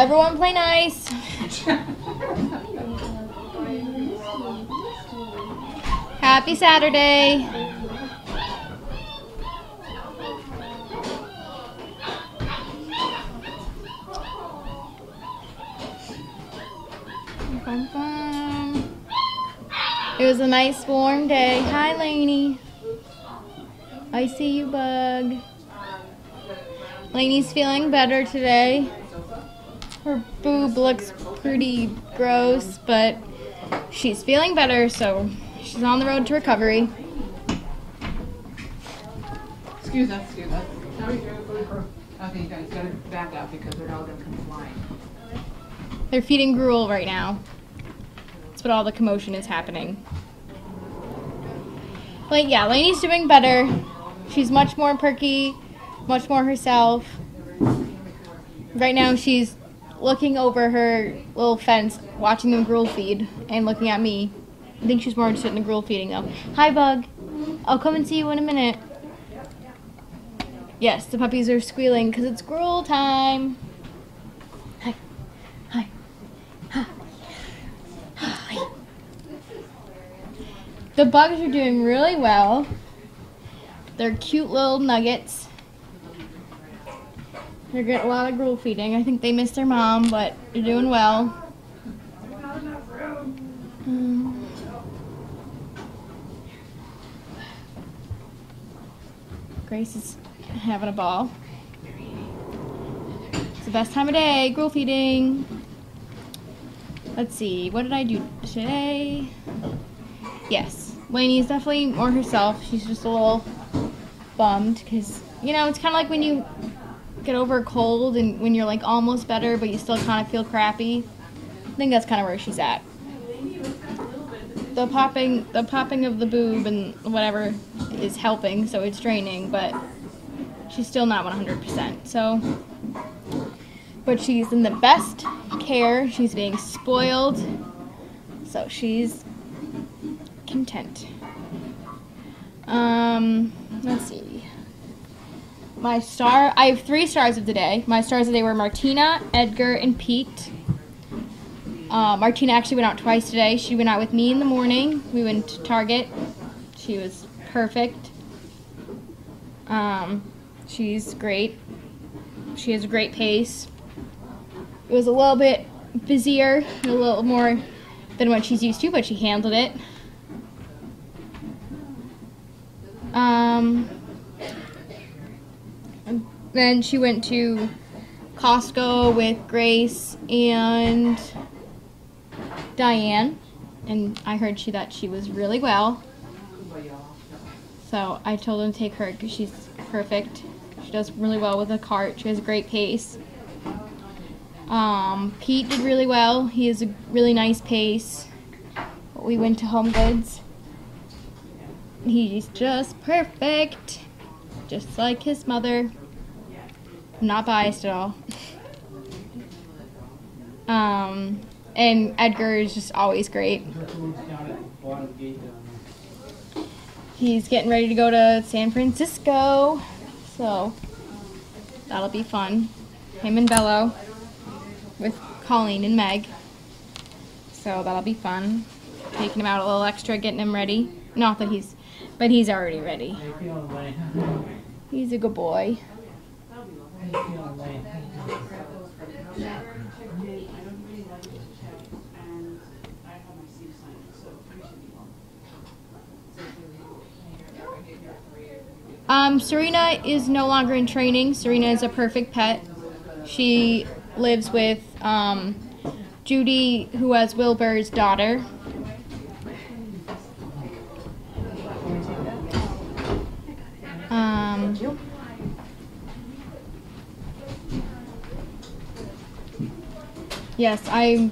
Everyone play nice. Happy Saturday. Bum, bum. It was a nice warm day. Hi, Lainey. I see you, Bug. Lainey's feeling better today. Her boob looks pretty gross, but she's feeling better, so she's on the road to recovery. Excuse us. Okay, you guys gotta back up because they're all gonna come flying. They're feeding gruel right now. That's what all the commotion is happening. But yeah, Lainey's doing better. She's much more perky, much more herself. Right now she's looking over her little fence, watching them gruel feed, and looking at me. I think she's more interested in the gruel feeding though. Hi, Bug. I'll come and see you in a minute. Yes, the puppies are squealing because it's gruel time. Hi. Hi. Hi. Hi. The bugs are doing really well. They're cute little nuggets. They're getting a lot of gruel feeding. I think they miss their mom, but they're doing well. Grace is having a ball. It's the best time of day, gruel feeding. Let's see, what did I do today? Yes, Lainey's definitely more herself. She's just a little bummed because, you know, it's kind of like when you get over a cold and when you're like almost better but you still kind of feel crappy. I think that's kind of where she's at. The popping of the boob and whatever is helping, so it's draining, but she's still not 100%. So, but she's in the best care. She's being spoiled, so she's content. Let's see. I have 3 stars of the day. My stars of the day were Martina, Edgar, and Pete. Martina actually went out twice today. She went out with me in the morning. We went to Target. She was perfect. She's great. She has a great pace. It was a little bit busier, a little more than what she's used to, but she handled it. Then she went to Costco with Grace and Diane, and I heard that she was really well. So I told them to take her because she's perfect. She does really well with a cart. She has a great pace. Pete did really well. He has a really nice pace. We went to Home Goods. He's just perfect, just like his mother. I'm not biased at all. And Edgar is just always great. He's getting ready to go to San Francisco, so that'll be fun. Him and Bello with Colleen and Meg, so that'll be fun. Taking him out a little extra, getting him ready. Not that but he's already ready. He's a good boy. Serena is no longer in training. Serena is a perfect pet. She lives with Judy, who has Wilbur's daughter. Yes, I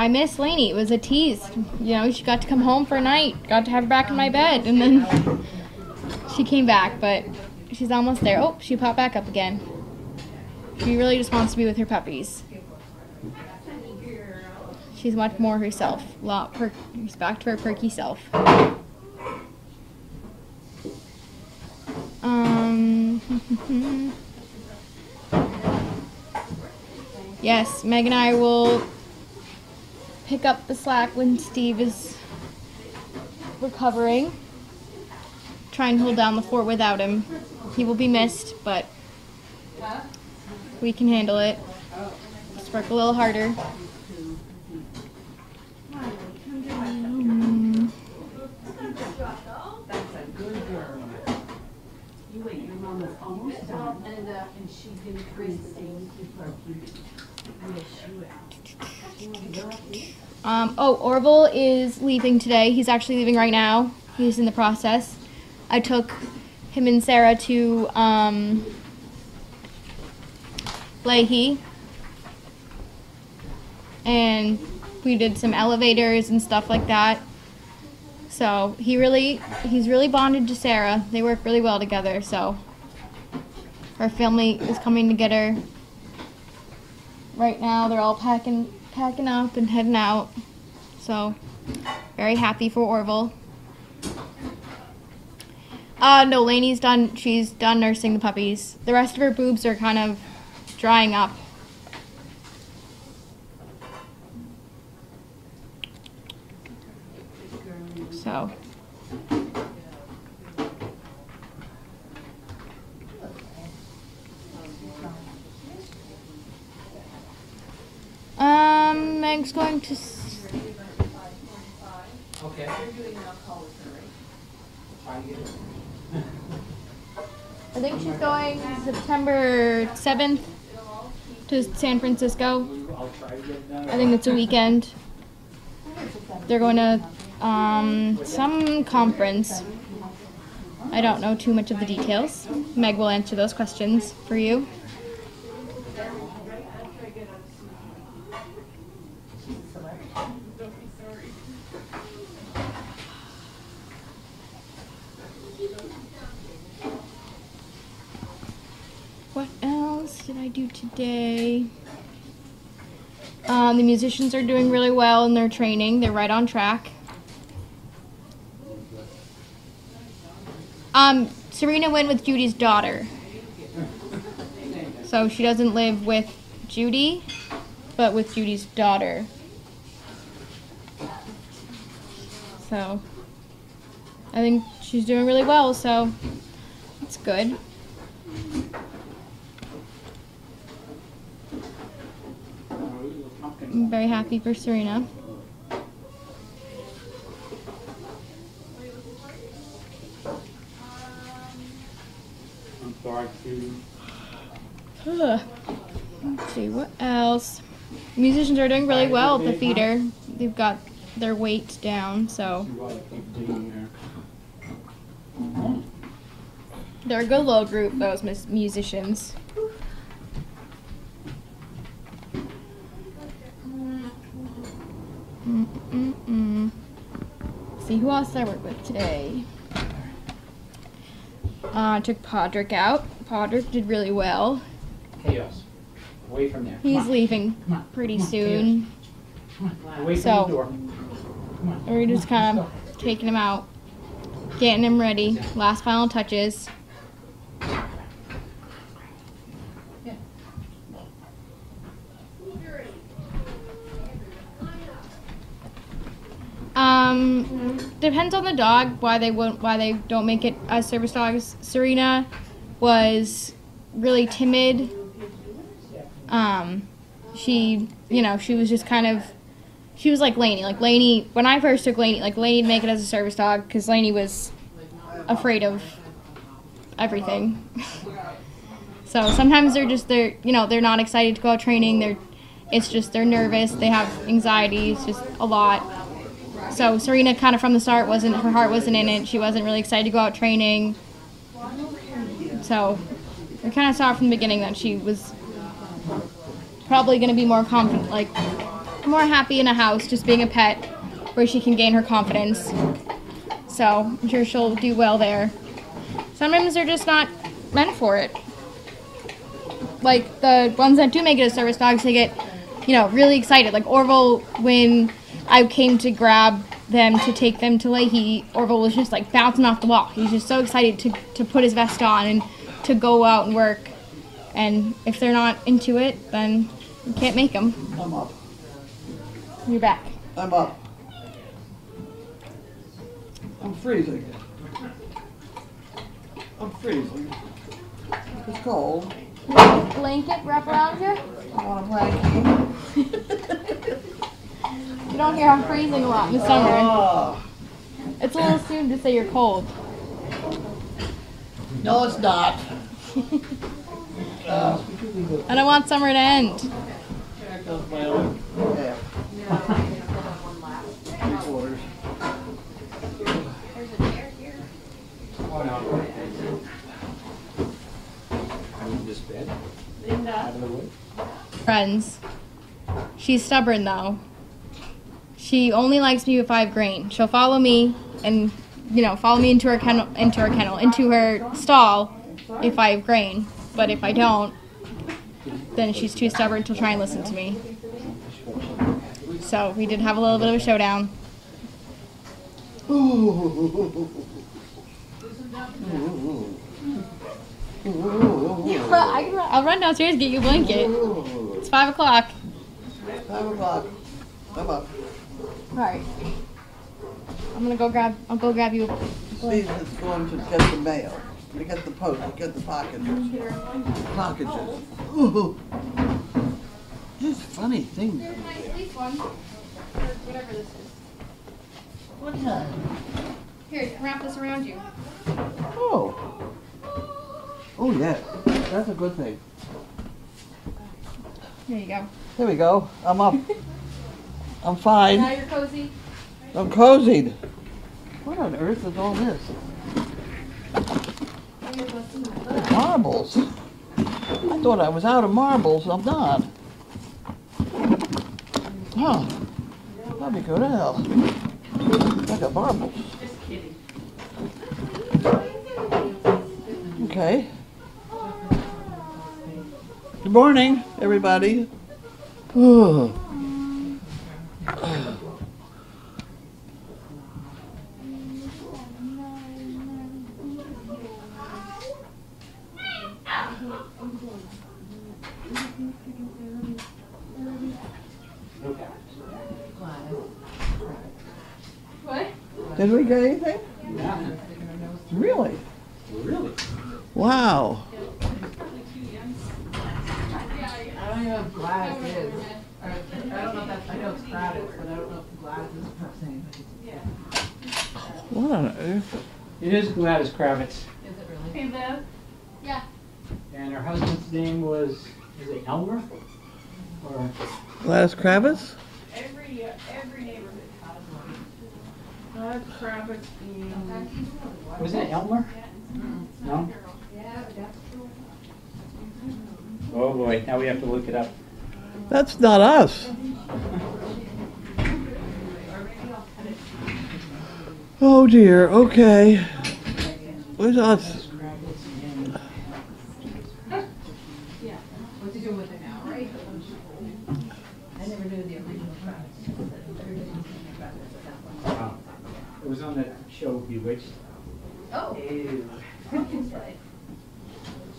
miss Lainey. It was a tease. You know, she got to come home for a night. Got to have her back in my bed, and then she came back, but she's almost there. Oh, she popped back up again. She really just wants to be with her puppies. She's much more herself. She's back to her perky self. Yes, Meg and I will pick up the slack when Steve is recovering. Try and hold down the fort without him. He will be missed, but we can handle it. Just work a little harder. That's a good girl. You wait, your mom is almost done, and she did Christine before Orville is leaving today. He's actually leaving right now. He's in the process. I took him and Sarah to Leahy, and we did some elevators and stuff like that. So he's really bonded to Sarah. They work really well together. So her family is coming to get her. Right now they're all packing up and heading out. So very happy for Orville. No, Lainey's done. She's done nursing the puppies. The rest of her boobs are kind of drying up. So. Meg's going to. Okay. I think she's going September 7th to San Francisco. I think it's a weekend. They're going to some conference. I don't know too much of the details. Meg will answer those questions for you. What else did I do today? The musicians are doing really well in their training. They're right on track. Serena went with Judy's daughter. So she doesn't live with Judy, but with Judy's daughter. So I think she's doing really well, so it's good. I'm very happy for Serena. I'm sorry, Judy. Let's see, what else? Musicians are doing really well at the theater. They've got their weights down, so they're a good little group, those musicians. See who else I work with today. I took Podrick out. Podrick did really well. Chaos. Away from there. He's leaving pretty soon. Away from the door. We're just kind of taking him out, getting him ready. Last final touches. Depends on the dog why they don't make it as service dogs. Serena was really timid. She was just kind of, she was like Lainey. Like Lainey, when I first took Lainey, Lainey'd make it as a service dog because Lainey was afraid of everything. So sometimes they're not excited to go out training. They're nervous. They have anxiety. It's just a lot. So Serena kind of from the start her heart wasn't in it. She wasn't really excited to go out training. So we kind of saw from the beginning that she was probably going to be more confident, more happy in a house, just being a pet, where she can gain her confidence. So I'm sure she'll do well there. Sometimes they're just not meant for it. Like the ones that do make it as service dogs, they get, really excited. Like Orville, when I came to grab them to take them to Leahy, Orville was just bouncing off the wall. He was just so excited to put his vest on and to go out and work. And if they're not into it, then You can't make them. I'm up. You're back. I'm up. I'm freezing. I'm freezing. It's cold. Blanket wrap around you. I want a blanket. You don't hear I'm freezing a lot in the summer. Oh, It's a little soon to say you're cold. no, it's not. I don't want summer to end. There goes my own. Yeah. Three-quarters. Oh, no. I need this bed. Out of the way. Friends. She's stubborn though. She only likes me with 5 grain. She'll follow me and, you know, follow me into her stall if 5 grain. But if I don't, then she's too stubborn to try and listen to me. So we did have a little bit of a showdown. I'll run downstairs and get you a blanket. It's 5 o'clock. 5 o'clock. I'm up. Alright. I'll go grab you a Steve is going to get the mail. To get the post, to get the packages. Packages. Ooh. Just funny things. Nice one. Or whatever this is. What's that? Here, you can wrap this around you. Oh. Oh yeah. That's a good thing. There you go. There we go. I'm up. I'm fine. Now you're cozy. I'm cozied. What on earth is all this? Marbles. I thought I was out of marbles. I'm not. Huh. Let me go to hell. I got marbles. Okay. Good morning, everybody. Oh. What? Did we get anything? Yeah. Really? Really? Wow. I don't know if glass is. I don't know if that's, I know it's crowded, but I don't know if glass is the same. What on earth? It is Gladys Kravitz. Is it really? Hey, Liv. Yeah. And her husband's name was, is it Elmer? Or, Gladys Kravitz? Every neighborhood has one. Glass Kravitz being. was it Elmer? No? Oh boy, now we have to look it up. That's not us. Oh dear, okay. Where's us? What's he doing with it now, right? I never knew the original Wow. It was on that show Bewitched. Oh.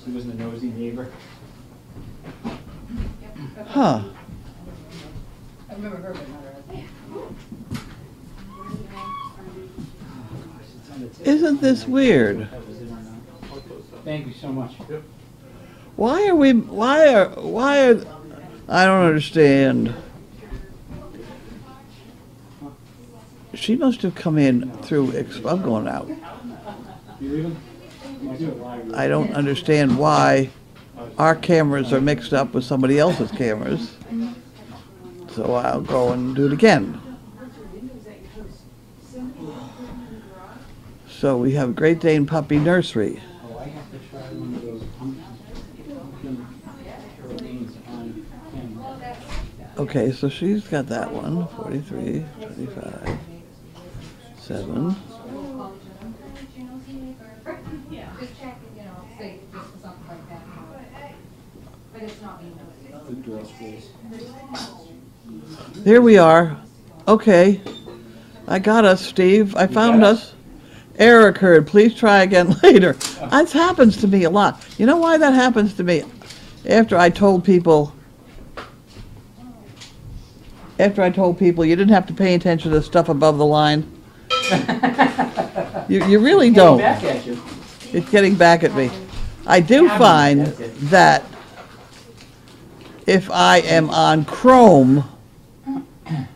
She was the nosy neighbor. Huh. I remember her, but not her. Isn't this weird? Thank you so much. Why are, I don't understand. She must have come in through, I'm going out. You leaving? I don't understand why our cameras are mixed up with somebody else's cameras. So I'll go and do it again. So we have Great Dane Puppy Nursery. Oh, I have to try one of those pumpkin things on camera. Okay, so she's got that one, 43, 25, 7. The dress was. There we are. Okay. I got us, Steve. I found us. Error occurred. Please try again later. That happens to me a lot. You know why that happens to me? After I told people after I told people you didn't have to pay attention to stuff above the line. You really Getting don't. back at you. It's getting back at me. I do find That's it. that if I am on Chrome,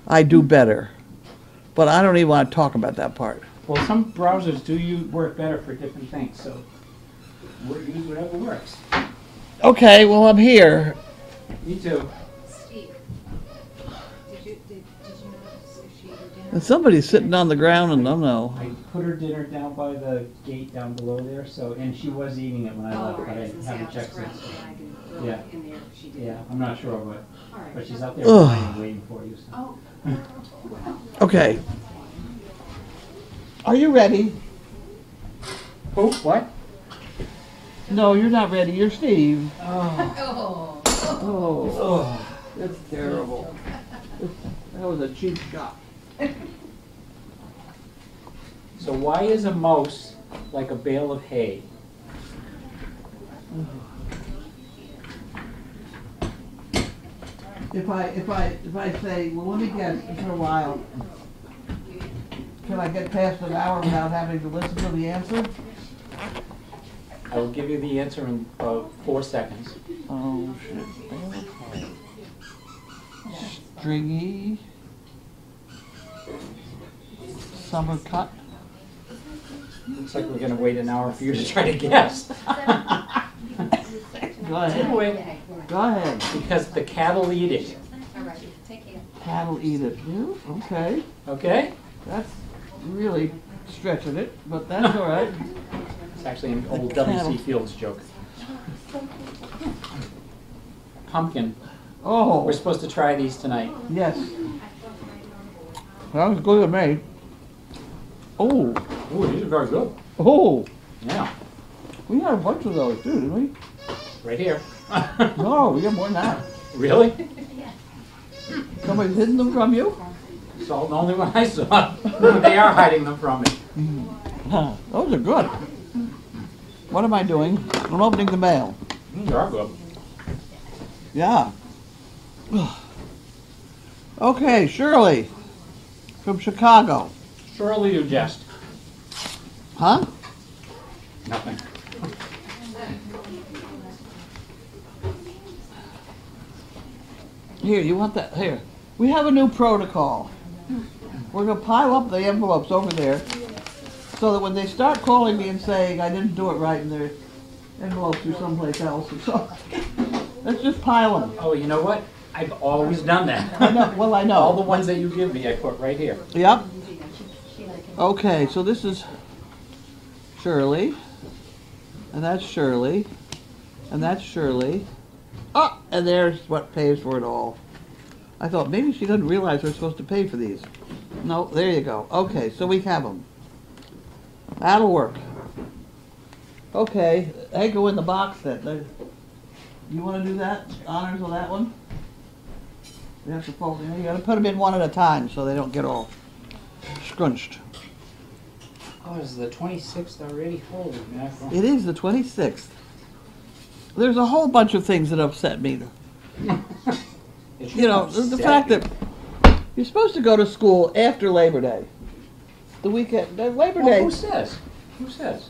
I do better. But I don't even want to talk about that part. Well, some browsers do work better for different things, so we'll use whatever works. Okay, well, I'm here. Me too. Steve, did you notice if she ate dinner? And somebody's sitting on the ground and I don't know. I put her dinner down by the gate down below there, so, and she was eating it when I left, but I haven't checked since. so. Yeah. In there, if she did. Yeah, I'm not sure, but All right. she's out there Ugh. flying, waiting for you, so. Oh. Okay. Are you ready? Oh, what? No, you're not ready. You're Steve. Oh. Oh, Oh. that's terrible. That was a cheap shot. So why is a mouse like a bale of hay? If I say, well, let me guess for a while, can I get past an hour without having to listen to the answer? I will give you the answer in 4 seconds. Oh, shit. Stringy. Summer cut. Looks like we're gonna wait an hour for you to try to guess. Go ahead. Wait, Go ahead. because the cattle eat it, All right, take care. Cattle eat it. Yeah, okay. okay? That's really stretching it, but that's all right. It's actually an old Cattle. W.C. Fields joke. Pumpkin. Oh, We're supposed to try these tonight. yes. That was good to me. Oh, Ooh, these are very good. oh. Yeah, We had a bunch of those too, didn't we? right here. No, we got more than that. Really? Somebody's hidden them from you? It's all the only one I saw. They are hiding them from me. Those are good. What am I doing? I'm opening the mail. These are good. Yeah. Okay, Shirley from Chicago. Surely you jest. Huh? Nothing. Here, you want that? Here. We have a new protocol. We're going to pile up the envelopes over there so that when they start calling me and saying I didn't do it right and their envelopes are someplace else, so let's just pile them. Oh, you know what? I've always done that. I know, well, I know. All the ones that you give me, I put right here. Yep. Okay, so this is Shirley, and that's Shirley, and that's Shirley. Oh, and there's what pays for it all. I thought maybe she doesn't realize we're supposed to pay for these. No, there you go. Okay, so we have them. That'll work. Okay, they go in the box then. You want to do that? Honors of that one? You have to fold. You got to put them in one at a time so they don't get all scrunched. Oh, is the 26th already? Holy mackerel. It is the 26th. There's a whole bunch of things that upset me. It should You know, upset the fact you. that you're supposed to go to school after Labor Day. The weekend, Labor Well, Day. who says? Who says?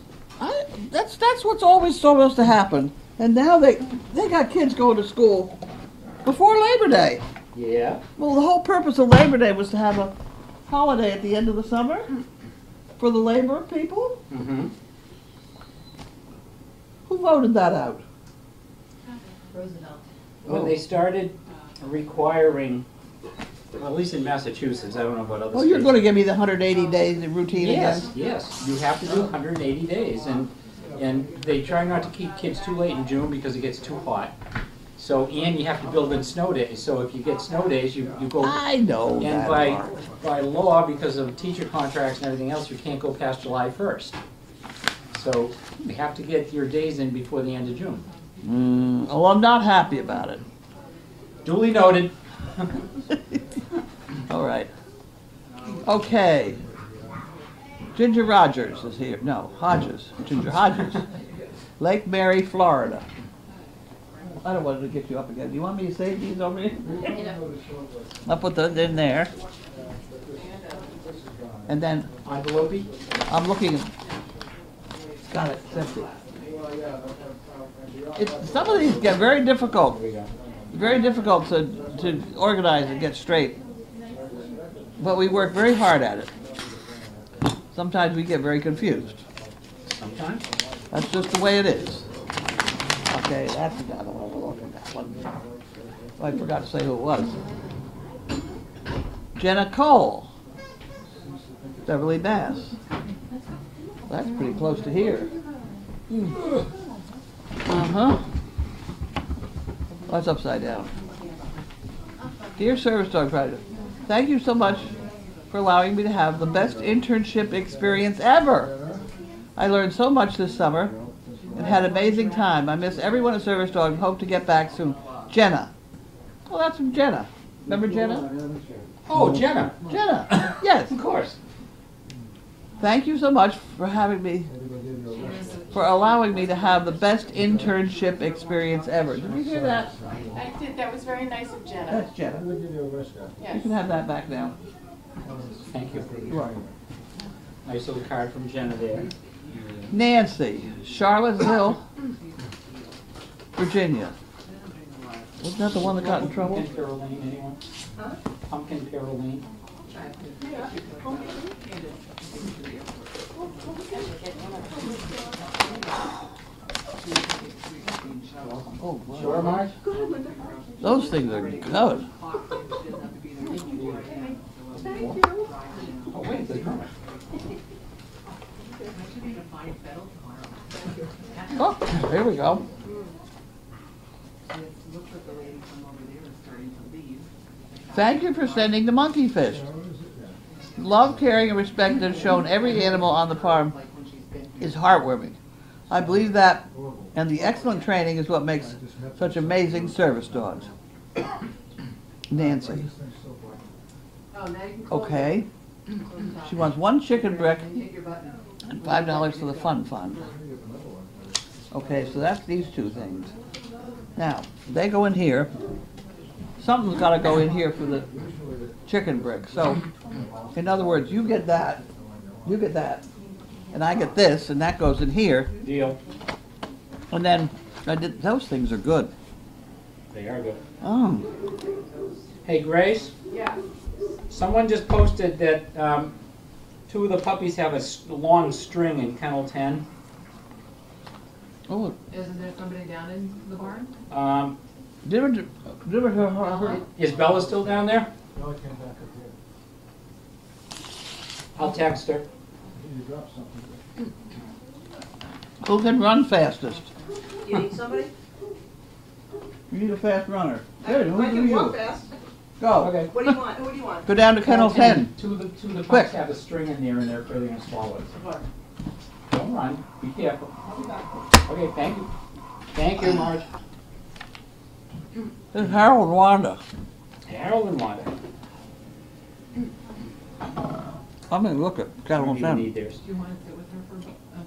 That's what's always supposed to happen. And now they got kids going to school before Labor Day. Yeah. Well, the whole purpose of Labor Day was to have a holiday at the end of the summer for the labor people. Mm-hmm. Who voted that out? Roosevelt. When Oh. they started requiring, well, at least in Massachusetts, I don't know about other Oh, states. you're going to give me the 180 days routine Yes, again? yes. You have to do 180 days, and they try not to keep kids too late in June because it gets too hot. So, and you have to build in snow days. So if you get snow days, you go. I know And that by part. by law, because of teacher contracts and everything else, you can't go past July 1st. So you have to get your days in before the end of June. Oh, I'm not happy about it. Duly noted. All right. Okay. Ginger Rogers is here. No, Hodges. Ginger Hodges. Lake Mary, Florida. I don't want to get you up again. Do you want me to save these over here? I'll put them in there. And then Envelope? I'm looking. Got it. It's empty. Some of these get very difficult. There we go. Very difficult to organize and get straight. But we work very hard at it. Sometimes we get very confused. Sometimes. That's just the way it is. Okay, that's another one. We'll look at that one. Oh, I forgot to say who it was. Jenna Cole. Beverly Bass. That's pretty close to here. Uh-huh. That's upside down. Dear Service Dog Project, thank you so much for allowing me to have the best internship experience ever. I learned so much this summer and had an amazing time. I miss everyone at Service Dog and hope to get back soon. Jenna. Oh, that's from Jenna. Remember Jenna? Oh, Jenna. Jenna. Yes. Of course. Thank you so much for having me, for allowing me to have the best internship experience ever. Did you hear that? I did, that was very nice of Jenna. That's Jenna. You Yes. can have that back now. Thank you. Right. Nice little card from Jenna there. Nancy, Charlottesville, Virginia. Wasn't that the one that got in trouble? Pumpkin Caroline, anyone? Pumpkin Caroline. Oh, wow. Sure, Marge? Those things are good. Oh, wait, there's more. Oh, here we go. Thank you for sending the monkey fish. Love, caring, and respect that is shown every animal on the farm is heartwarming. I believe that, and the excellent training is what makes such amazing service dogs. Nancy. Okay. She wants 1 chicken brick and $5 for the fun fund. Okay, so that's these 2 things. Now, they go in here. Something's got to go in here for the chicken brick. So, in other words, you get that, and I get this, and that goes in here. Deal. And then, those things are good. They are good. Oh. Hey, Grace? Yeah. Someone just posted that 2 of the puppies have a long string in kennel 10. Oh. Isn't there somebody down in the barn? Is Bella still down there? No, I came back up here. I'll text her. You dropped something. Who can run fastest? You need somebody? You need a fast runner. I Good, who do can you? walk fast. Go. Okay. What do you want? Who do you want? Go down to kennel 10. Two of the Quick. pups have a string in there and they're afraid they're going to swallow it. Don't run. Be careful. Okay, thank you. Thank you, Marge. There's Harold and Wanda. Harold and Wanda. I'm going to look at kennel You 10. need theirs. Do you want to sit with her for a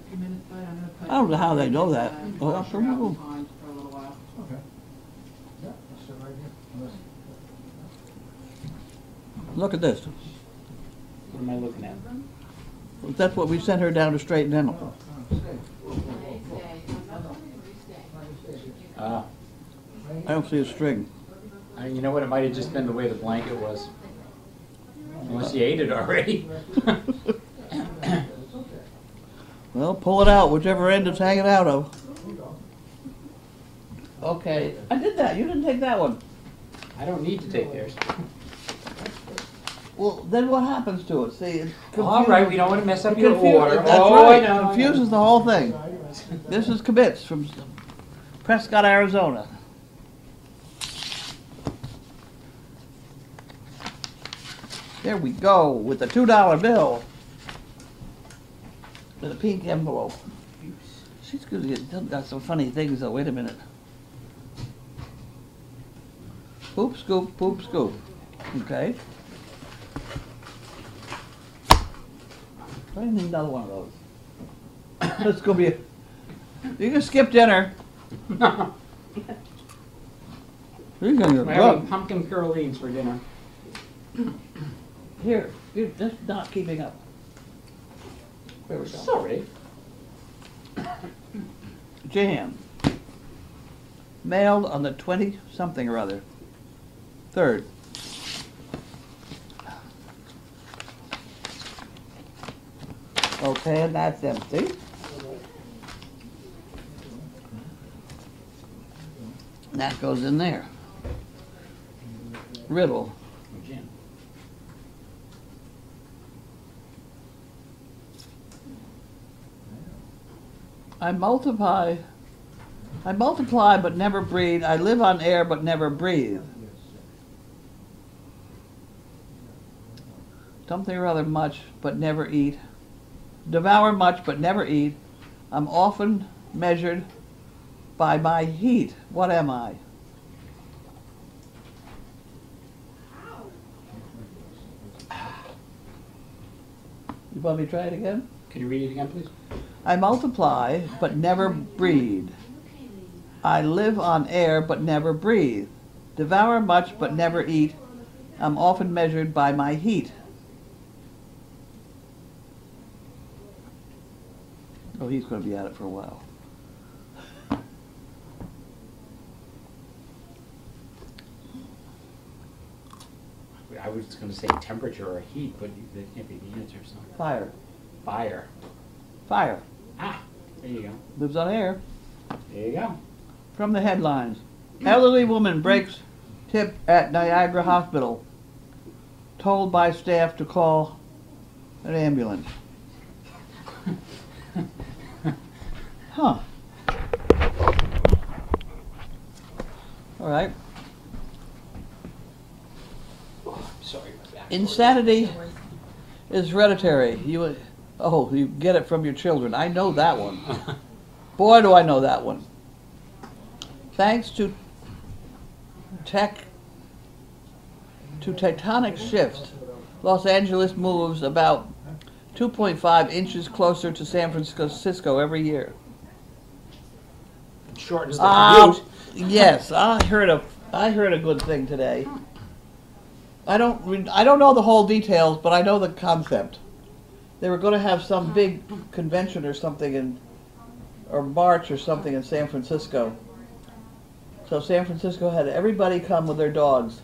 few minutes, Bud? I'm gonna put. I don't know how they know that. Well, I'll sure will. for a little while. Okay. Yeah, I'll sit right here. Unless- Look at this. What am I looking at? That's what we sent her down to straighten them up. Ah, I don't see a string. you know what? It might have just been the way the blanket was. Unless you ate it already. Well, pull it out, whichever end it's hanging out of. Okay, I did that. You didn't take that one. I don't need to take theirs. Well, then what happens to it? See, it All right, we don't want to mess up your confuses- order. That's Oh, right. I know, I know. Confuses the whole thing. This is Kibitz from Prescott, Arizona. There we go, with the $2 bill. With a pink envelope. She's good to get, got some funny things though, wait a minute. Poop scoop, poop scoop. Okay. I need another one of those. It's gonna be you can skip dinner. You're gonna We're get having drunk. pumpkin curlines for dinner. Here, you're just not keeping up. There we go. Sorry. Jan. Mailed on the 20-something or other. 3rd. Okay, and that's empty. That goes in there. Riddle. Jan. I multiply but never breed. I live on air but never breathe. Something or other much but never eat. Devour much but never eat. I'm often measured by my heat. What am I? You want me to try it again? Can you read it again, please? I multiply but never breed. I live on air but never breathe. Devour much but never eat. I'm often measured by my heat. Oh, he's going to be at it for a while. I was going to say temperature or heat, but that can't be the answer. So. Fire. Fire. Fire. Ah, there you go. Lives on air. There you go. From the headlines. Elderly woman breaks tip at Niagara Hospital. Told by staff to call an ambulance. Huh. All right. Sorry about that. Insanity is hereditary. You get it from your children. I know that one. Boy, do I know that one. Thanks to tectonic shifts, Los Angeles moves about 2.5 inches closer to San Francisco every year. Shortens the commute. Yes, I heard a good thing today. I don't know the whole details, but I know the concept. They were going to have some big convention or something or march or something in San Francisco. So San Francisco had everybody come with their dogs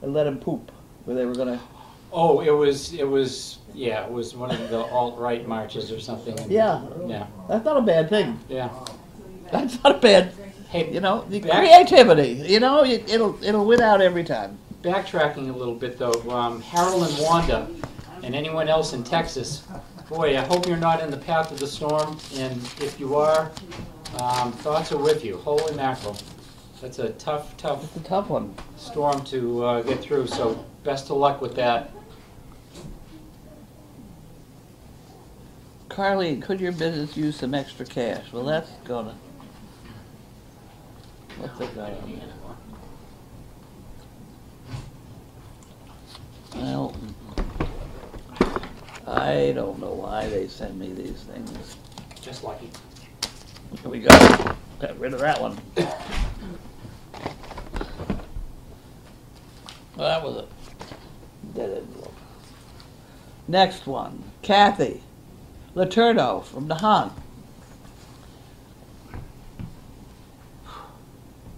and let them poop. Where they were going to. Oh, it was one of the alt-right marches or something. Yeah. Yeah. That's not a bad thing. Yeah. That's not a bad. Hey, The creativity. It'll win out every time. Backtracking a little bit though, Harold and Wanda, and anyone else in Texas, boy, I hope you're not in the path of the storm, and if you are, thoughts are with you. Holy mackerel. That's a tough It's a tough one. storm to get through, so best of luck with that. Carly, could your business use some extra cash? Well, that's gonna. What's that got on there? Well, I don't know why they send me these things. Just lucky. Here we go. Got rid of that one. Well, that was a dead envelope. Next one, Kathy Laterno from Nahan.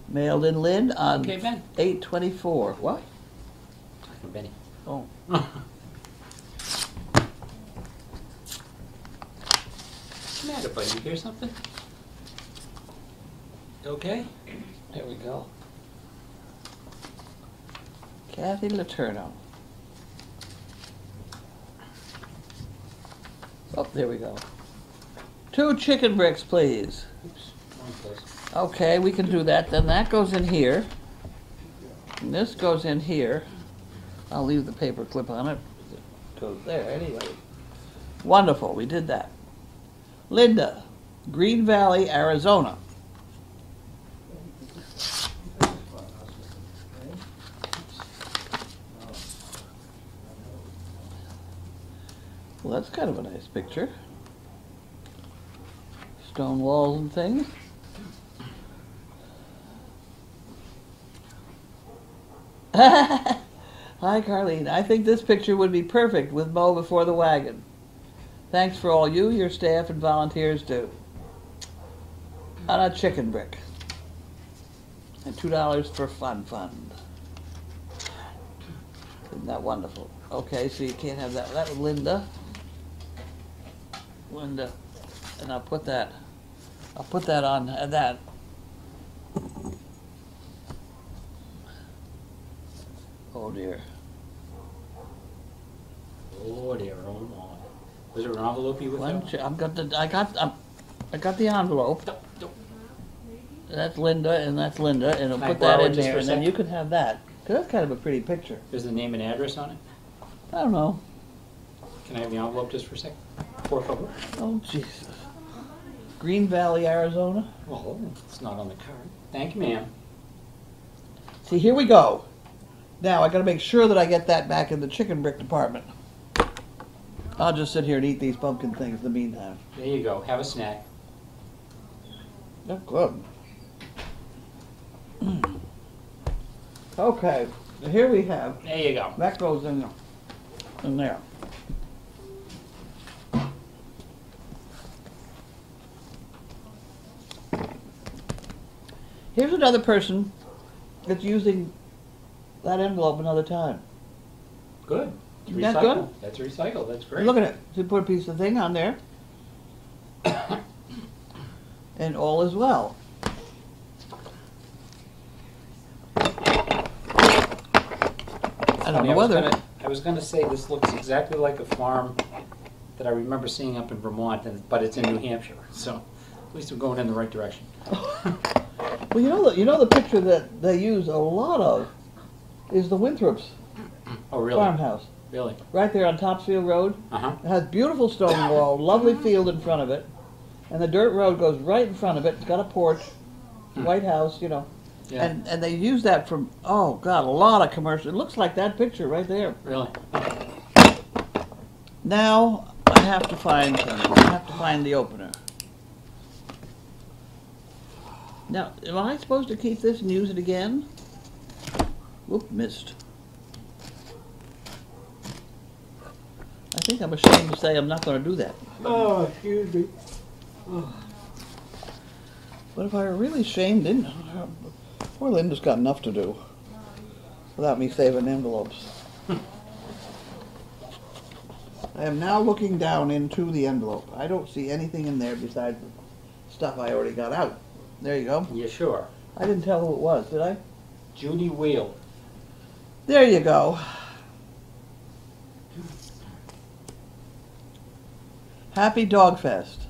Mailed in Lynn on Okay, Ben. 8/24. What? Talking Benny. Oh. What's the matter, buddy? You hear something? Okay? There we go. Kathy Laterno. Oh, there we go. 2 chicken bricks, please. Oops, wrong place. Okay, we can do that. Then that goes in here. And this goes in here. I'll leave the paper clip on it. It goes there anyway. Wonderful, we did that. Linda, Green Valley, Arizona. Well, that's kind of a nice picture. Stone walls and things. Hi, Carlene. I think this picture would be perfect with Mo before the wagon. Thanks for all you, your staff, and volunteers do. On a chicken brick. And $2 for Fun Fund. Isn't that wonderful? Okay, so you can't have that. That was Linda. Linda. And I'll put that on that. Oh dear. Oh dear, oh my. Was there an envelope you with that? I got the envelope. That's Linda, and that's Linda, and I'll Can I put that borrow it in just there, for a and then sec? you can have that. 'Cause that's kind of a pretty picture. Is the name and address on it? I don't know. Can I have the envelope just for a sec? Por favor. Oh Jesus. Green Valley, Arizona. Oh, it's not on the card. Thank you, ma'am. See, here we go. Now I got to make sure that I get that back in the chicken brick department. I'll just sit here and eat these pumpkin things in the meantime. There you go. Have a snack. They're good. Okay, so here we have, There you go. that goes in there. Here's another person that's using that envelope another time. Good. It's Isn't that recycled. good? That's recycled. That's great. Look at it. So you put a piece of thing on there. And all is well. I don't know whether. I was gonna say this looks exactly like a farm that I remember seeing up in Vermont, but it's in New Hampshire. So at least we're going in the right direction. Well, you know the picture that they use a lot of is the Winthrops Oh, really? farmhouse. Really? Right there on Topsfield Road. Uh-huh. It has beautiful stone wall, lovely field in front of it, and the dirt road goes right in front of it. It's got a porch, White House, you know. Yeah. And they use that from, oh God, a lot of commercial. It looks like that picture right there. Really? Now I have to find something. I have to find the opener. Now, am I supposed to keep this and use it again? Whoop, missed. I think I'm ashamed to say I'm not going to do that. Oh, excuse me. But if I were really ashamed, poor Linda's got enough to do without me saving envelopes. I am now looking down into the envelope. I don't see anything in there besides the stuff I already got out. There you go. You sure? I didn't tell who it was, did I? Judy Wheel. There you go. Happy Dog Fest.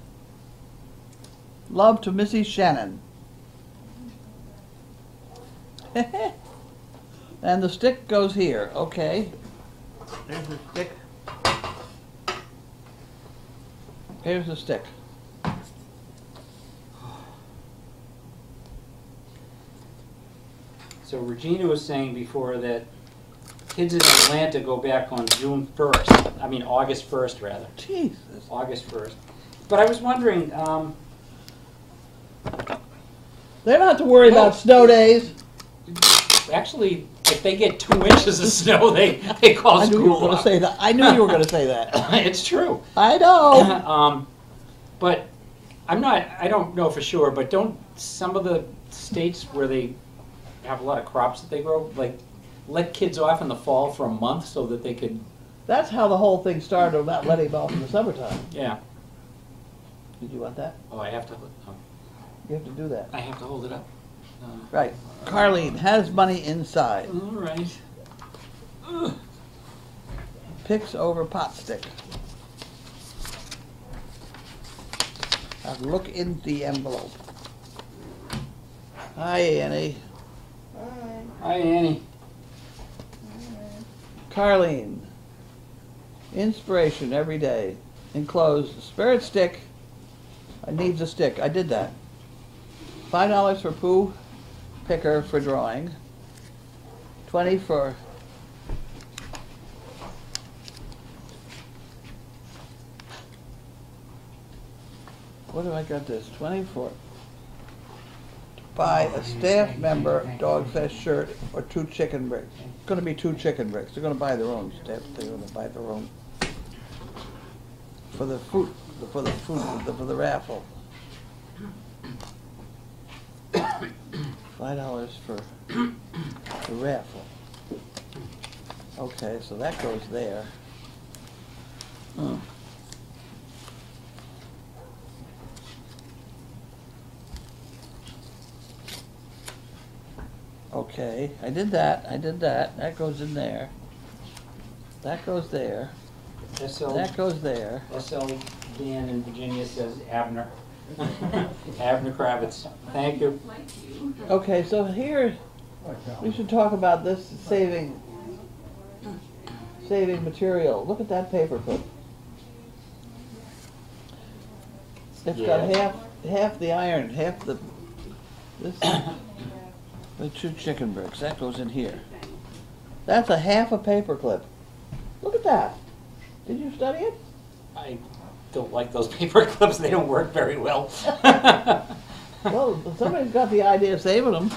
Love to Missy Shannon. And the stick goes here. Okay. There's the stick. Here's the stick. So Regina was saying before that kids in Atlanta go back on June 1st. I mean August 1st, rather. Jesus. August 1st. But I was wondering, They don't have to worry about snow days. actually, if they get 2 inches of snow, they call I knew you were school going to off. say that. I knew you were going to say that. It's true. I know. But I don't know for sure, but don't some of the states where they have a lot of crops that they grow, like, let kids off in the fall for a month so that they could, That's how the whole thing started about letting them off in the summertime. yeah. Did you want that? Oh, I have to Do that. I have to hold it up. Right. Carlene has money inside. All right. Picks over pot stick. Now look in the envelope. Hi, Annie. Hi, Annie. Carlene. Inspiration every day. Enclosed spirit stick. I needs a stick. I did that. $5 for poo picker for drawing. 20 for what have I got this? 20 for buy a staff member Dogfest shirt or 2 chicken bricks. It's going to be 2 chicken bricks. They're going to buy their own staff. They're going to buy their own for the food, for the raffle. $5 for the raffle. Okay, so that goes there. Okay, I did that. That goes in there. That goes there. SL, That goes there. SL Dan in Virginia says Abner. Abner Kravitz. Thank you. Okay, so here we should talk about this saving material. Look at that paper clip. It's got half the iron, half the the 2 chicken bricks. That goes in here. That's a half a paper clip. Look at that. Did you study it? I don't like those paper clips. They don't work very well. Well, somebody's got the idea of saving them,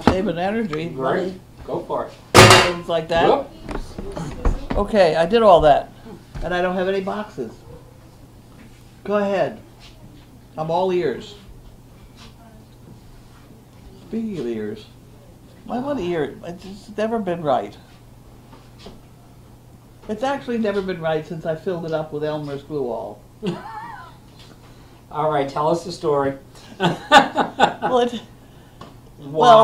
saving energy, Right. money, Go for it. things like that. Whoop. Okay, I did all that, and I don't have any boxes. Go ahead. I'm all ears. Speaking of ears, my one ear, it's never been right. It's actually never been right since I filled it up with Elmer's glue all. All right, tell us the story. Well,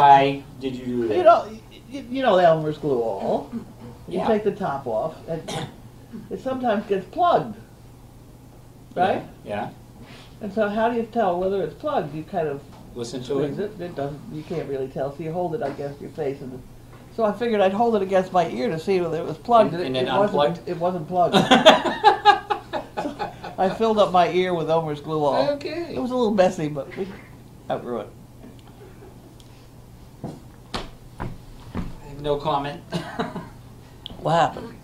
Why did you do that? you know Elmer's glue all. You Yeah. take the top off, and it sometimes gets plugged, right? Yeah. And so how do you tell whether it's plugged? You kind of Listen to squeeze it. it doesn't. You can't really tell. So you hold it against your face, and so I figured I'd hold it against my ear to see whether it was plugged. And then it unplugged? It wasn't plugged. So I filled up my ear with Elmer's glue all. Okay. It was a little messy, but we outgrew it. No comment. What happened?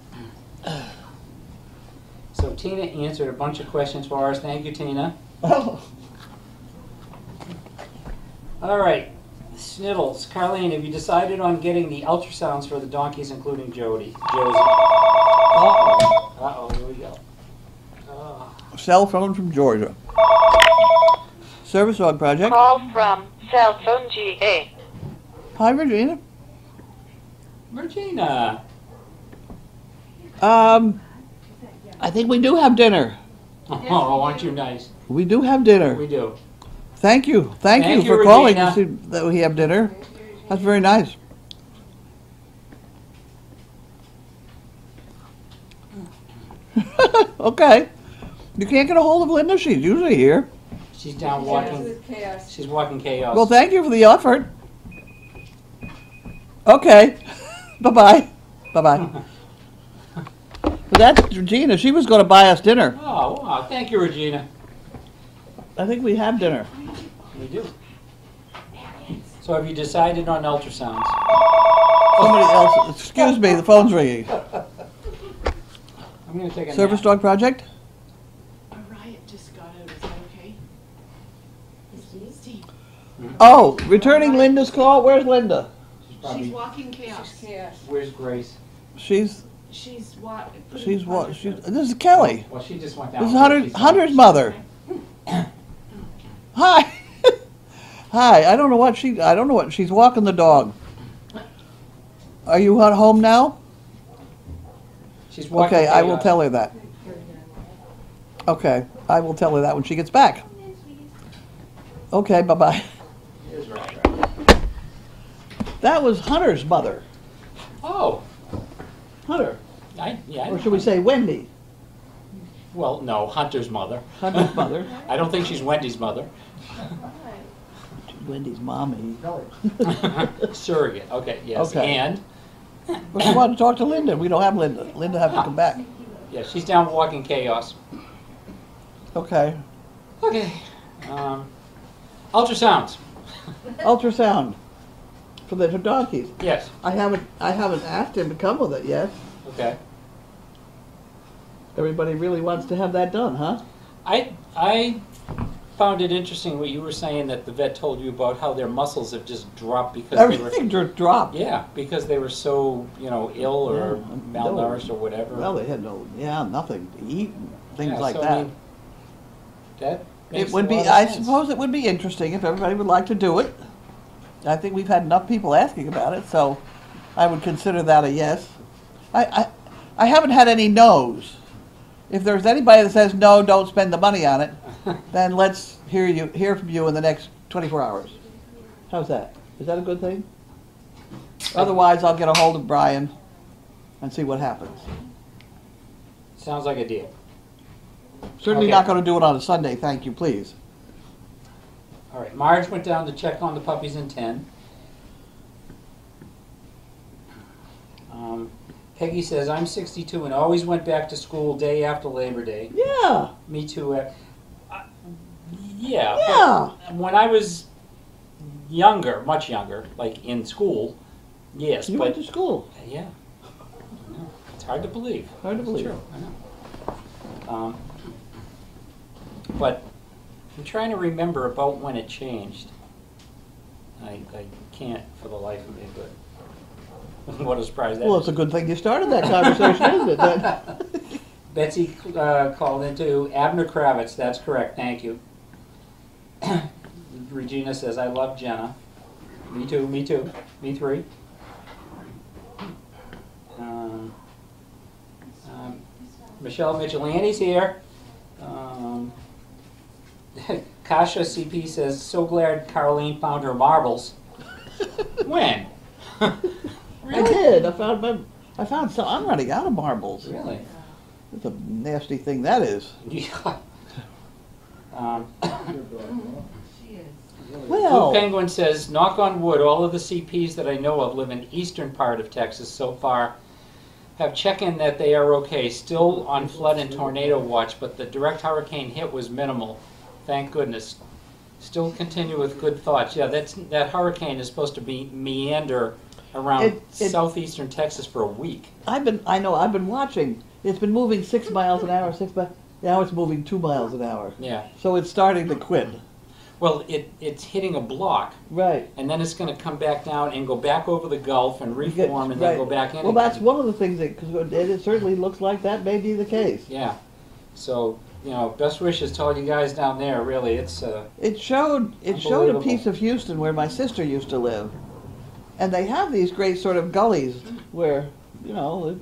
So Tina answered a bunch of questions for us. Thank you, Tina. Oh. All right. Sniddles. Carlene, have you decided on getting the ultrasounds for the donkeys, including Josie? Uh-oh, here we go. Cell phone from Georgia. Service dog project. Call from cell phone GA. Hi, Regina. Regina. I think we do have dinner. Oh, aren't you nice? We do have dinner. We do. Thank you. Thank you Thank you, for calling to Regina. see that we have dinner. That's very nice. Okay. You can't get a hold of Linda. She's usually here. She's down walking. She's walking chaos. Well, thank you for the effort. Okay. Bye-bye. Bye-bye. But that's Regina. She was going to buy us dinner. Oh, wow. Thank you, Regina. I think we have dinner. We do. So have you decided on ultrasounds? Somebody else. Excuse me. The phone's ringing. I'm going to take a Service nap. dog project? A riot just got out, is that okay? Steve. Oh, returning Linda's call. Where's Linda? She's probably, She's walking chaos. where's Grace? She's What? this is Kelly. Well, she just went down. This is Hunter's mother. Hi. Hi. I don't know what she's walking the dog. Are you at home now? She's walking Okay, I will chaos. tell her that. Okay, I will tell her that when she gets back. Okay, bye-bye. Here's right. That was Hunter's mother. Oh, Hunter. yeah. Or should we say Wendy? Well, no, Hunter's mother. Hunter's mother. I don't think she's Wendy's mother. Wendy's mommy. Surrogate. Okay, yes. Okay. And But she wanted to talk to Linda. We don't have Linda. Linda have to come back. yeah, she's down walking chaos. Okay. Okay. Ultrasounds. Ultrasound for the donkeys. Yes. I haven't asked him to come with it yet. Okay. Everybody really wants to have that done, huh? I found it interesting what you were saying, that the vet told you about how their muscles have just dropped because they were. Everything dropped. Yeah, because they were so, ill or Yeah, malnourished or whatever. Well, they had nothing to eat, and things Yeah, like so, I that. mean, that makes It would a be, lot of I sense. suppose it would be interesting if everybody would like to do it. I think we've had enough people asking about it, so I would consider that a yes. I haven't had any no's. If there's anybody that says no, don't spend the money on it, then let's hear from you in the next 24 hours. How's that? Is that a good thing? Otherwise, I'll get a hold of Brian and see what happens. Sounds like a deal. Certainly Okay. not going to do it on a Sunday, thank you, please. All right, Marge went down to check on the puppies in 10. Peggy says, I'm 62 and always went back to school day after Labor Day. Yeah, Me too. Yeah. yeah. But when I was younger, much younger, like in school, yes. You but went to school. yeah, I know. It's hard to believe. Hard to It's believe. True. I know. But I'm trying to remember about when it changed. I can't for the life of me, but what a surprise that Well, is. it's a good thing you started that conversation, isn't it? That- Betsy called into Abner Kravitz. That's correct. Thank you. Regina says, I love Jenna. Me too, me too. Me three. Michelle Micheliani's here. Kasha CP says, so glad Caroline found her marbles. When? I did. I found some. I'm running out of marbles. Really? That's a nasty thing that is. Yeah. Blue Well, Penguin says, knock on wood, all of the CPs that I know of live in the eastern part of Texas so far have check-in that they are okay. Still on flood and tornado watch, but the direct hurricane hit was minimal. Thank goodness. Still continue with good thoughts. Yeah, that hurricane is supposed to be meander around southeastern Texas for a week. I've been watching. It's been moving 6 miles an hour, now it's moving 2 miles an hour. Yeah. So it's starting to quit. Well, it's hitting a block, Right. and then it's going to come back down and go back over the Gulf and reform and then Right. go back in. Well, again. that's one of the things that, because it certainly looks like that may be the case. Yeah. So, best wishes to all you guys down there. Really, it's It showed a Unbelievable. piece of Houston where my sister used to live, and they have these great sort of gullies where the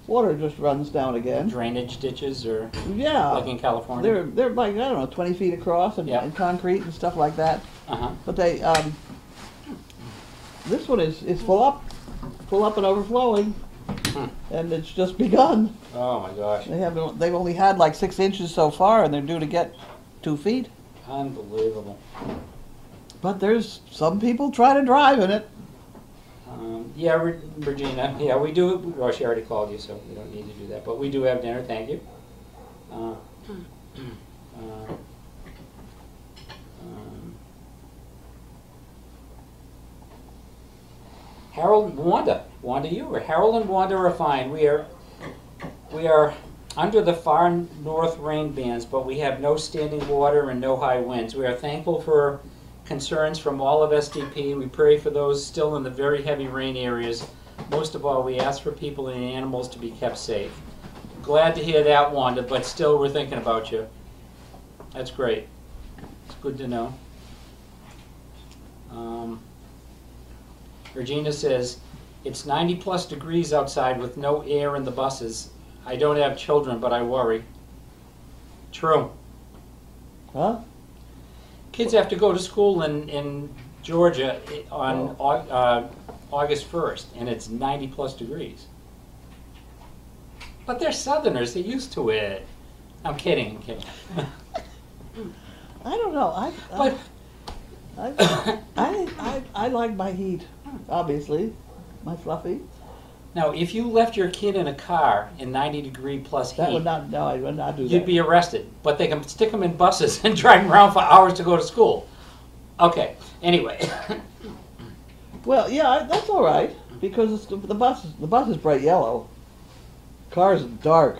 water just runs down again. drainage ditches, or Yeah, like in California. they're like, I don't know, 20 feet across and, Yeah. and concrete and stuff like that. Uh-huh. But they this one is full up and overflowing, and it's just begun. Oh my gosh. They've only had like 6 inches so far, and they're due to get 2 feet. Unbelievable. But there's some people try to drive in it. Yeah, Regina. Yeah, we do. Well, she already called you, so we don't need to do that. But we do have dinner. Thank you. Harold and Wanda, you or Harold and Wanda are fine. We are under the far north rain bands, but we have no standing water and no high winds. We are thankful for concerns from all of SDP. We pray for those still in the very heavy rain areas. Most of all, we ask for people and animals to be kept safe. Glad to hear that, Wanda, but still we're thinking about you. That's great. It's good to know. Regina says, it's 90 plus degrees outside with no air in the buses. I don't have children, but I worry. True. Huh? Kids have to go to school in Georgia on August 1st, and it's 90 plus degrees. But they're Southerners, they're used to it. I'm kidding. I don't know. But I like my heat, obviously, my fluffy. now, if you left your kid in a car in 90-degree plus heat, That would not. No, I would not do that. you'd be arrested. But they can stick them in buses and drive them around for hours to go to school. Okay, anyway. Well, yeah, that's all right because it's the bus is bright yellow. Cars are dark.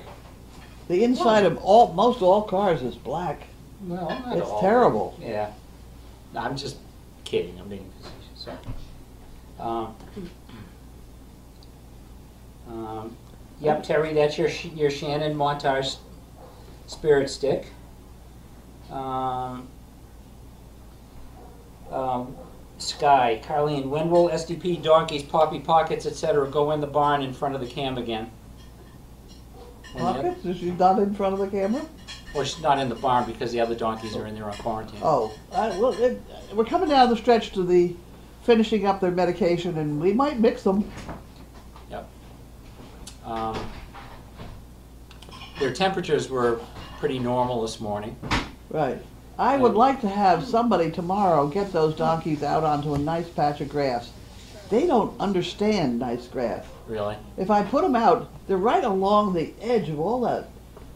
The inside of most all cars is black. Well, not It's all. terrible. Yeah. No, I'm just kidding. I'm being facetious. Sorry. Yep, Terry, that's your Shannon Montage spirit stick. Sky, Carlene, when will SDP, donkeys, poppy pockets, etc. go in the barn in front of the cam again? Pockets? Is she not in front of the camera? Or she's not in the barn because the other donkeys are in there on quarantine. Oh, well, we're coming down the stretch to the finishing up their medication, and we might mix them. Yep. Their temperatures were pretty normal this morning. Right. I would like to have somebody tomorrow get those donkeys out onto a nice patch of grass. They don't understand nice grass. Really? If I put them out, they're right along the edge of all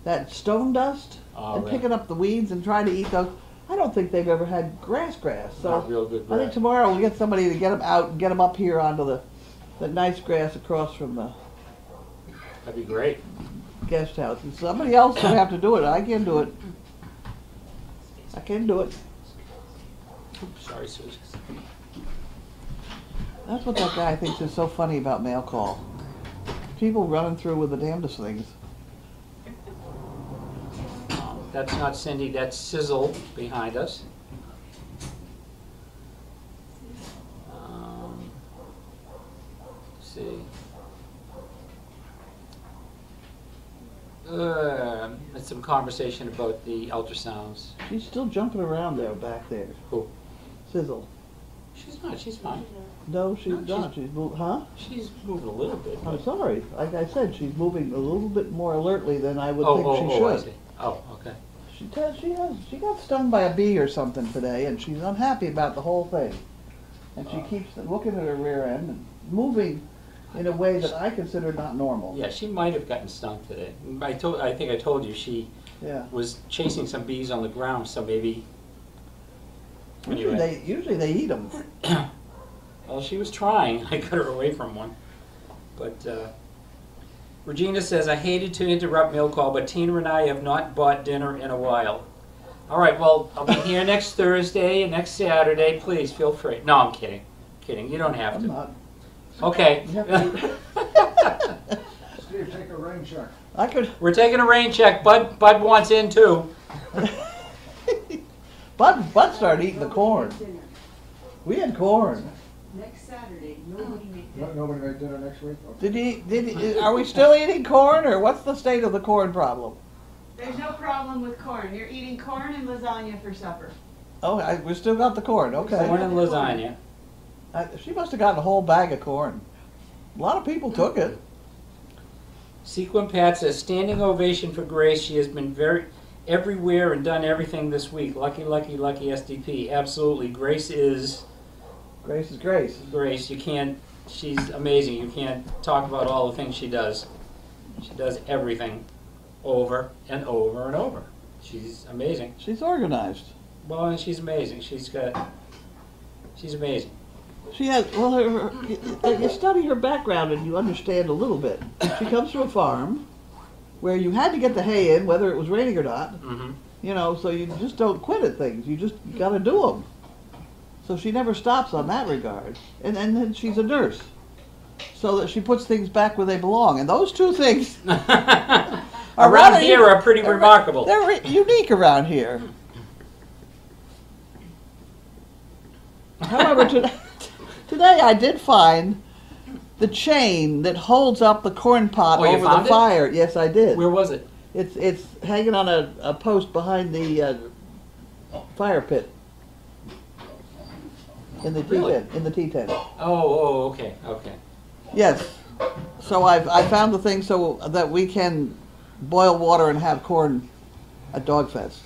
that stone dust and really? picking up the weeds and trying to eat those. I don't think they've ever had grass. So Not real good I think grass. tomorrow we'll get somebody to get them out and get them up here onto the nice grass across from the That'd be great. guest house. And somebody else will have to do it. I can do it. I can do it. Oops, sorry, Susan. That's what that guy thinks is so funny about mail call. People running through with the damnedest things. That's not Cindy, that's Sizzle behind us. Let's see. Had some conversation about the ultrasounds. She's still jumping around there, back there. Who? Sizzle. She's not, she's fine. No, she's No, not. She's huh? She's moving a little bit. I'm but- sorry. Like I said, she's moving a little bit more alertly than I would think she I should. see. Oh, okay. She got stung by a bee or something today, and she's unhappy about the whole thing. And she keeps looking at her rear end and moving in a way that I consider not normal. Yeah, she might have gotten stung today. I think I told you she Yeah. was chasing some bees on the ground, so maybe. Usually they eat them. Well, she was trying. I got her away from one. But Regina says, I hated to interrupt mail call, but Tina and I have not bought dinner in a while. All right, well, I'll be here next Thursday and next Saturday. Please feel free. No, I'm kidding. Kidding. You don't have I'm to. not. Okay. You have to- Steve, take a rain check. I could. We're taking a rain check. Bud wants in too. Bud started eating the corn. We had corn. Next Saturday, nobody make dinner. Nobody make dinner next week? Okay. Are we still eating corn, or what's the state of the corn problem? There's no problem with corn. You're eating corn and lasagna for supper. Oh, we still got the corn. Okay. Corn and lasagna. She must have gotten a whole bag of corn. A lot of people took it. Sequin Pat says, standing ovation for Grace. She has been everywhere and done everything this week. Lucky, lucky, lucky SDP. Absolutely. Grace is Grace is Grace. Grace. She's amazing. You can't talk about all the things she does. She does everything over and over and over. She's amazing. She's organized. Well, and she's amazing. She's amazing. She has, well, you study her background and you understand a little bit. She comes from a farm where you had to get the hay in, whether it was raining or not. Mm-hmm. You know, so you just don't quit at things. You just got to do them. So she never stops on that regard. And then she's a nurse. So that she puts things back where they belong. And those two things Around here are pretty remarkable. They're unique around here. However, today I did find the chain that holds up the corn pot Oh, you over found the it? fire. Yes, I did. Where was it? It's hanging on a post behind the fire pit in the Really? tent. In the tea tent. Oh, okay. Yes. So I found the thing so that we can boil water and have corn at Dogfest.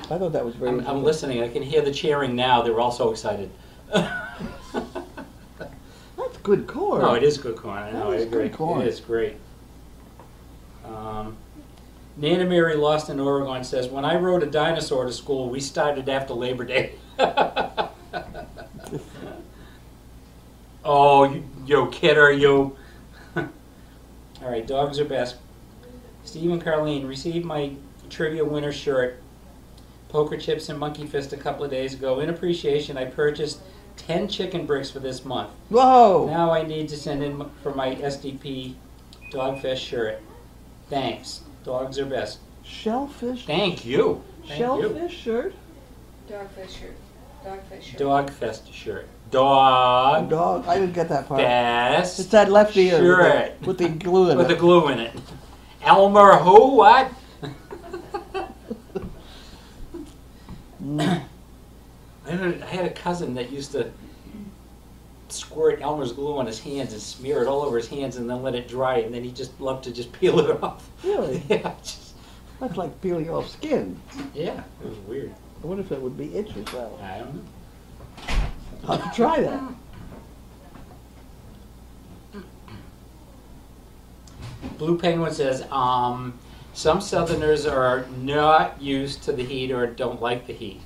I thought that was very I'm interesting. listening. I can hear the cheering now. They're all so excited. That's good corn. No, it is good corn. I know. That I is agree. good corn. It is great. Nana Mary Lost in Oregon says, when I rode a dinosaur to school, we started after Labor Day. Oh, you kidder, you. All right, dogs are best. Steve and Carlene, received my Trivia winner shirt, poker chips and monkey fist a couple of days ago. In appreciation, I purchased 10 chicken bricks for this month. Whoa! Now I need to send in for my SDP Dogfest shirt. Thanks. Dogs are best. Shellfish. Thank you. Thank you. Shellfish shirt. Dogfish shirt. Dogfish shirt. Dogfest shirt. Dog. Dog. I didn't get that part. Fest. It's that left ear shirt. with the glue in With the it. glue in it. Elmer who? What? I had a cousin that used to squirt Elmer's glue on his hands and smear it all over his hands and then let it dry, and then he just loved to just peel it off. Really? Yeah, just, That's like peeling off skin. yeah, it was weird. I wonder if it would be itch as well. I don't know. I'll have to try that. Blue Penguin says, some Southerners are not used to the heat or don't like the heat.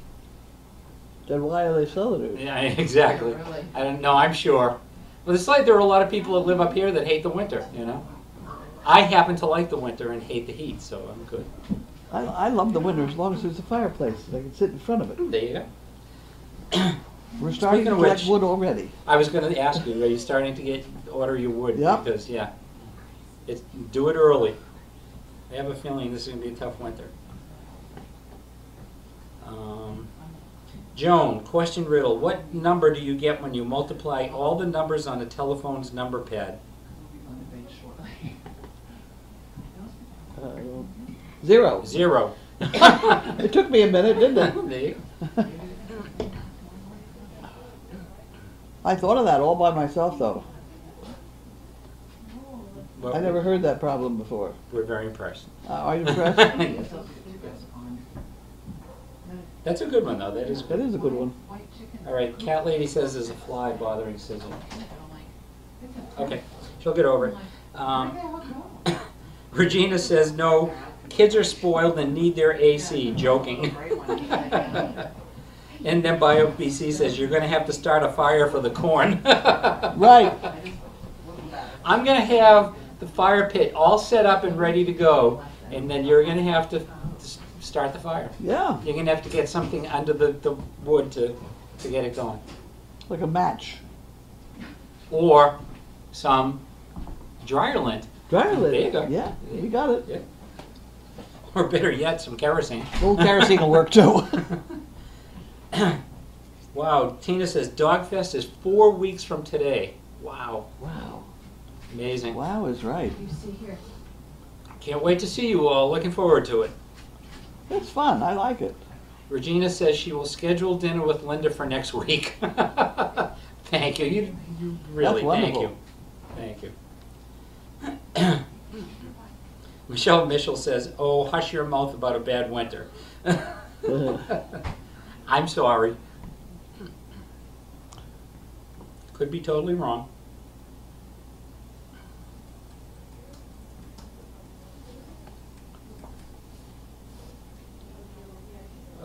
Then why are they Southerners? Yeah, exactly. Yeah, really. I don't know, I'm sure. But it's like there are a lot of people that live up here that hate the winter, you know? I happen to like the winter and hate the heat, so I'm good. I love the winter as long as there's a fireplace and I can sit in front of it. There you go. We're starting Speaking to of collect which- wood already. I was going to ask you, are you starting to order your wood? Yep. Because, yeah, do it early. I have a feeling this is going to be a tough winter. Joan, question riddle. What number do you get when you multiply all the numbers on a telephone's number pad? Zero. 0. It took me a minute, didn't it? There you go. I thought of that all by myself, though. Well, I never heard that problem before. We're very impressed. Are you impressed? That's a good one, though. That is That good. is a good one. All right, Cat Lady says there's a fly bothering Sizzle. Okay, she'll get over it. Regina says, no, kids are spoiled and need their AC. Joking. And then BioBC says, you're going to have to start a fire for the corn. Right. I'm going to have the fire pit all set up and ready to go, and then you're going to have to start the fire. Yeah, You're going to have to get something under the wood to get it going. like a match. Or some dryer lint. Dryer lint. There you go. Yeah, you got it. Yeah. Or better yet, some kerosene. A little kerosene will work too. Wow, Tina says Dogfest is 4 weeks from today. Wow, Wow. amazing. Wow is right. You see here. Can't wait to see you all. Looking forward to it. It's fun. I like it. Regina says she will schedule dinner with Linda for next week. Thank you. You really, That's thank wonderful. you. Thank you. Michelle Mitchell says, oh, hush your mouth about a bad winter. I'm sorry. Could be totally wrong.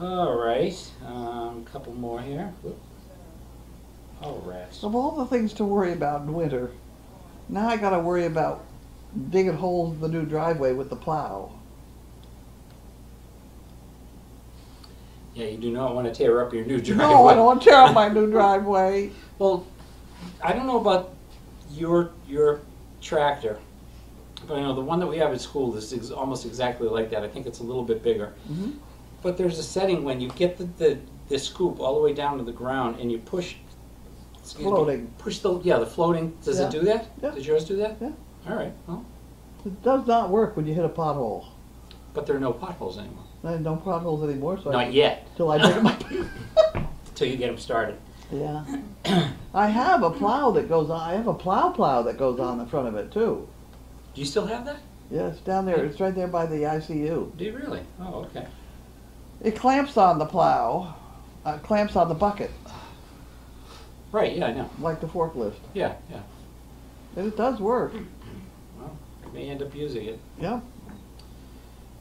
All right, couple more here. Whoop. Oh, rats. Of all the things to worry about in winter, now I got to worry about digging holes in the new driveway with the plow. Yeah, you do not want to tear up your new driveway. No, I don't want to tear up my new driveway. Well, I don't know about your tractor, but I know the one that we have at school is almost exactly like that. I think it's a little bit bigger. Mm-hmm. But there's a setting when you get the scoop all the way down to the ground and you push. excuse me, Floating. push the floating. Does Yeah. it do that? Yeah. Does yours do that? Yeah. All right. Well, It does not work when you hit a pothole. but there are no potholes anymore. I have no potholes anymore, so Not yet. till I dig them up. Until you get them started. Yeah. I have a plow that goes on. I have a plow that goes on the front of it too. Do you still have that? Yeah, it's down there. It's right there by the ICU. Do you really? Oh, okay. It clamps on the plow, clamps on the bucket, Right. Yeah, I know. like the forklift. Yeah, yeah. And it does work. Well, I may end up using it. Yeah.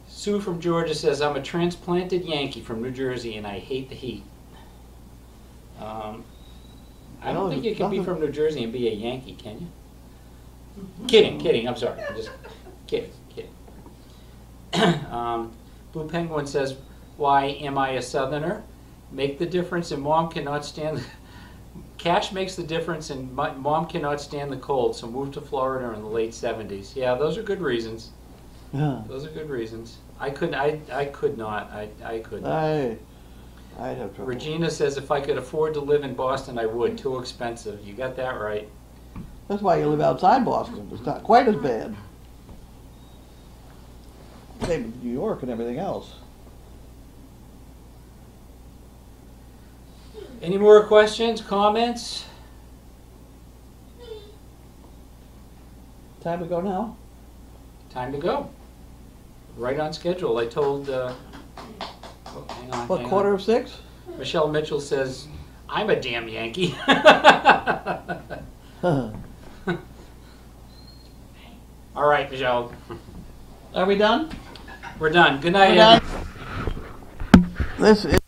Sue from Georgia says, I'm a transplanted Yankee from New Jersey and I hate the heat. I don't think you can be from New Jersey and be a Yankee, can you? Kidding, I'm sorry. I'm just kidding. Blue Penguin says, why am I a Southerner? Make the difference and mom cannot stand, cash makes the difference and mom cannot stand the cold, so moved to Florida in the late 70s. Yeah, those are good reasons. Yeah. Those are good reasons. I could not. I couldn't. I'd have trouble. Regina says if I could afford to live in Boston, I would. Too expensive. You got that right. That's why you live outside Boston. It's not quite as bad. Same with New York and everything else. Any more questions, comments? Time to go now? Time to go. Right on schedule. I told, hang on, What, hang quarter on. of 6? Michelle Mitchell says, I'm a damn Yankee. All right, Michelle. Are we done? We're done. Good night, We're done. everyone. This is